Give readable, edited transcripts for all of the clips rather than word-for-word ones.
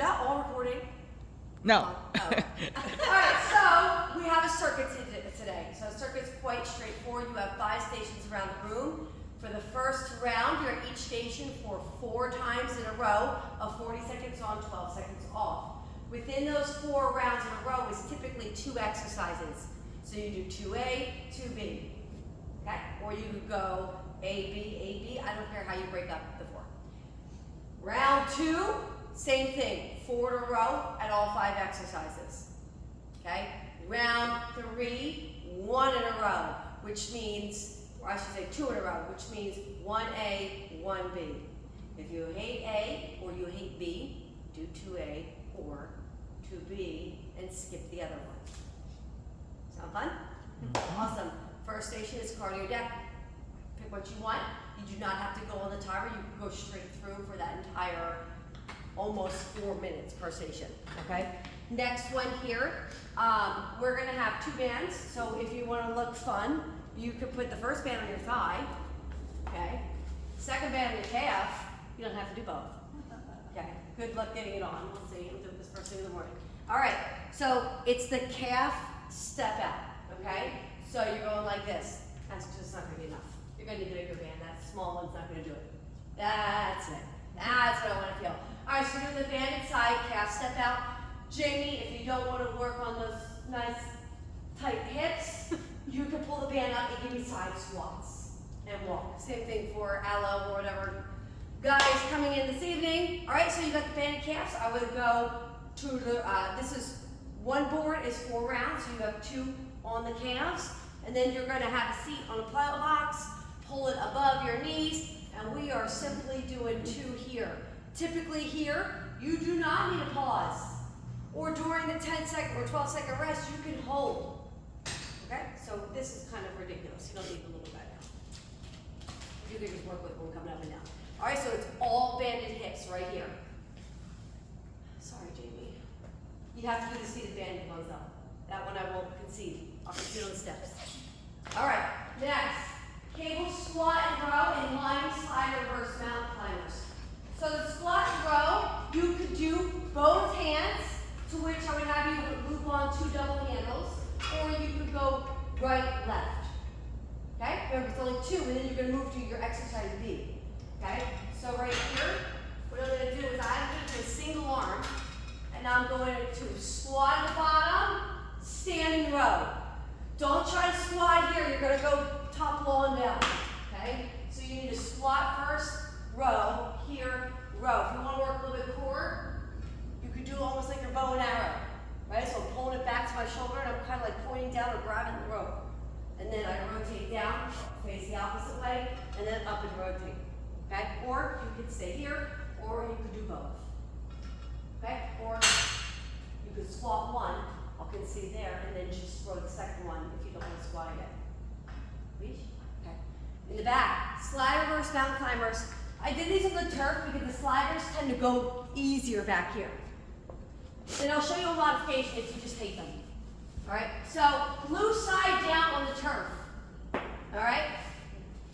that all recording? No. Oh. Alright, so we have a circuit today. So a circuit's quite straightforward. You have 5 stations around the room. For the first round, you're at each station for 4 times in a row of 40 seconds on, 12 seconds off. Within those 4 rounds in a row is typically 2 exercises. So you do 2A, 2B. Okay? Or you could go A, B, A, B. I don't care how you break up the 4. Round 2, same thing. 4 in a row at all 5 exercises. Okay? Round 3, 1 in a row, which means, or I should say 2 in a row, which means 1A, 1B. If you hate A or you hate B, do 2A or 2B and skip the other one. Sound fun? Awesome. First station is cardio deck. Pick what you want. You do not have to go on the timer. You can go straight through for that entire almost 4 minutes per station. Okay? Next one here, we're going to have 2 bands. So if you want to look fun, you could put the first band on your thigh. Okay? Second band on your calf. You don't have to do both. Okay? Good luck getting it on. We'll see. I'm doing this first thing in the morning. All right. So it's the calf step out. Okay? So you're going like this. That's just not going to be enough. You're going to need a bigger band. That small one's not going to do it. That's it. That's what I want to feel. All right, so we're doing the banded side, calf step out. Jamie, if you don't want to work on those nice tight hips, you can pull the band up and give me side squats and walk. Same thing for Aloe or whatever. Guys coming in this evening. All right, so you got the banded calves. I would go to the, this is, one board is 4 rounds, so you have 2 on the calves. And then you're going to have a seat on a plyo box, pull it above your knees, and we are simply doing 2 here. Typically here, you do not need a pause. Or during the 10-second or 12-second rest, you can hold. Okay? So this is kind of ridiculous. You don't need the little guy now. You can just work with one coming up and down. All right, so it's all banded hips right here. Sorry, Jamie. You have to do the seated banded ones though. That one I won't concede. I'll concede on the steps. All right, next. Cable squat and row and lying slide reverse mountain climbers. So the squat and row, you could do both hands, to which I would have you loop on 2 double handles, or you could go right, left. Okay? Remember, it's only 2, and then you're going to move to your exercise B. Okay? So right here, what I'm going to do is I'm taking a single arm, and I'm going to squat at the bottom, standing row. Don't try to squat here. You're going to go top, low, and down. Okay? So you need to squat first, row, here, row. If you want to work a little bit core, you could do almost like your bow and arrow. Right? So I'm pulling it back to my shoulder, and I'm kind of like pointing down or grabbing the rope. And then I rotate down, face the opposite way, and then up and rotate. Okay? Or you could stay here, or you could do both. Okay? Or you could squat one, I'll concede there, and then just throw the second one if you don't want to squat again. Reach? Okay. In the back, slide reverse mountain climbers. I did these on the turf because the sliders tend to go easier back here. And I'll show you a modification if you just hate them. Alright, so blue side down on the turf. Alright?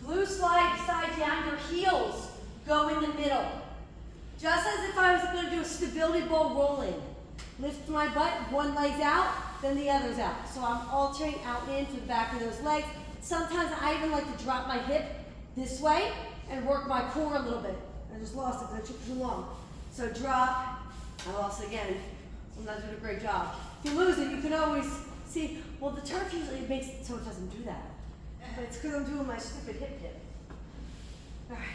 Blue slide side down, your heels go in the middle. Just as if I was going to do a stability ball rolling. Lift my butt, one leg's out, then the other's out. So I'm alternating out in to the back of those legs. Sometimes I even like to drop my hip this way and work my core a little bit. I just lost it because I took too long. So drop, I lost it again. I'm not doing a great job. If you lose it, you can always see, well, the turf usually makes it so it doesn't do that. But it's because I'm doing my stupid hip dip. All right,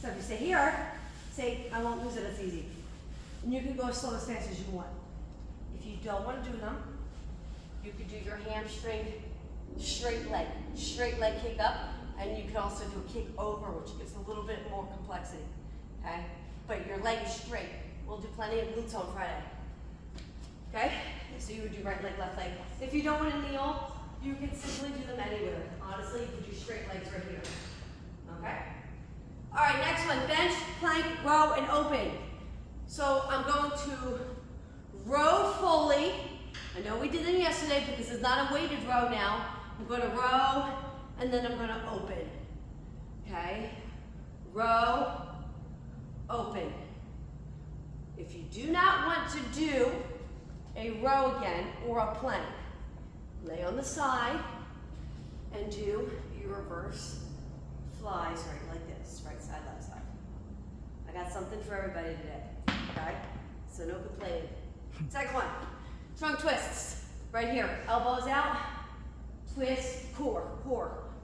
so if you stay here, say, I won't lose it, it's easy. And you can go as slow as fast as you want. If you don't want to do them, you could do your hamstring straight leg kick up, and you can also do a kick over, which gives a little bit more complexity, okay? But your leg is straight. We'll do plenty of glutes on Friday, okay? So you would do right leg, left leg. If you don't want to kneel, you can simply do them anywhere. Honestly, you could do straight legs right here, okay? All right, next one, bench, plank, row, and open. So I'm going to row fully. I know we did them yesterday, but this is not a weighted row now. I'm going to row, and then I'm going to open. Okay? Row, open. If you you do not want to do a row again or a plank, lay on the side and do your reverse flies right like this, right side, left side. I got something for everybody today, okay? So no complaining. Second one, trunk twists. Right here, elbows out, twist, core,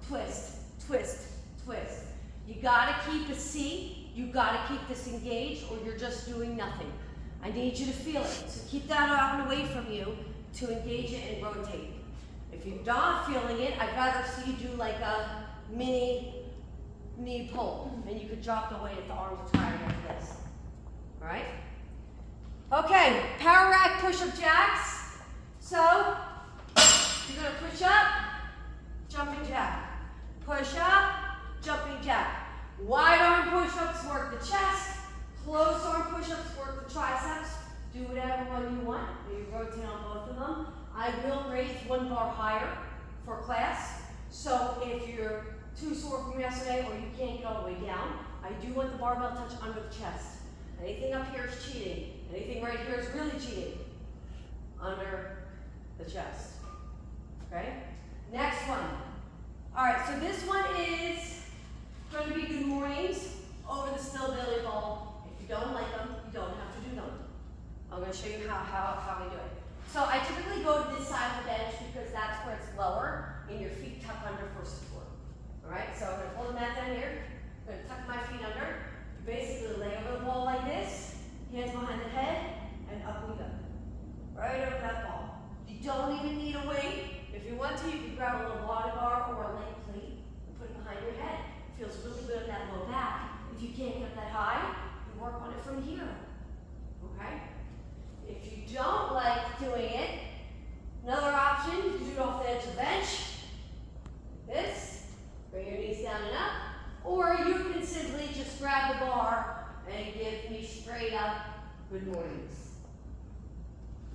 twist, twist, twist. You gotta keep a seat, you gotta keep this engaged or you're just doing nothing. I need you to feel it, so keep that out and away from you to engage it and rotate. If you're not feeling it, I'd rather see you do like a mini knee pull, and you could drop the weight if the arms are tired like this. All right? Okay, power rack push-up jacks. So, you're gonna push up, jumping jack. Push up, jumping jack. Wide arm push-ups work the chest. Close arm push-ups work the triceps. Do whatever one you want. Maybe rotate on both of them. I will raise one bar higher for class. So if you're too sore from yesterday or you can't get all the way down, I do want the barbell touch under the chest. Anything up here is cheating. Anything right here is really cheating. Under the chest. Okay? Next one. All right, so this one is going to be good mornings over the still belly ball. If you don't like them, you don't have to do them. I'm going to show you how we do it. So I typically go to this side of the bench because that's where it's lower and your feet tuck under for support. All right, so I'm going to pull the mat down here. I'm going to tuck my feet under. You basically lay over the ball like this, hands behind the head, and up we go. Right over that ball. You don't even need a weight. If you want to, you can grab a little water bar or a leg plate and put it behind your head. It feels really good in that low back. If you can't get that high, you work on it from here. Okay? If you don't like doing it, another option, you can do it off the edge of the bench. This, bring your knees down and up. Or you can simply just grab the bar and give me straight up good mornings.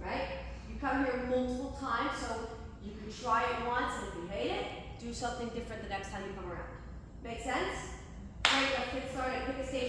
Right? You come here multiple times, so you can try it once, and if you hate it, do something different the next time you come around. Make sense? Great, let's get started. Pick a station.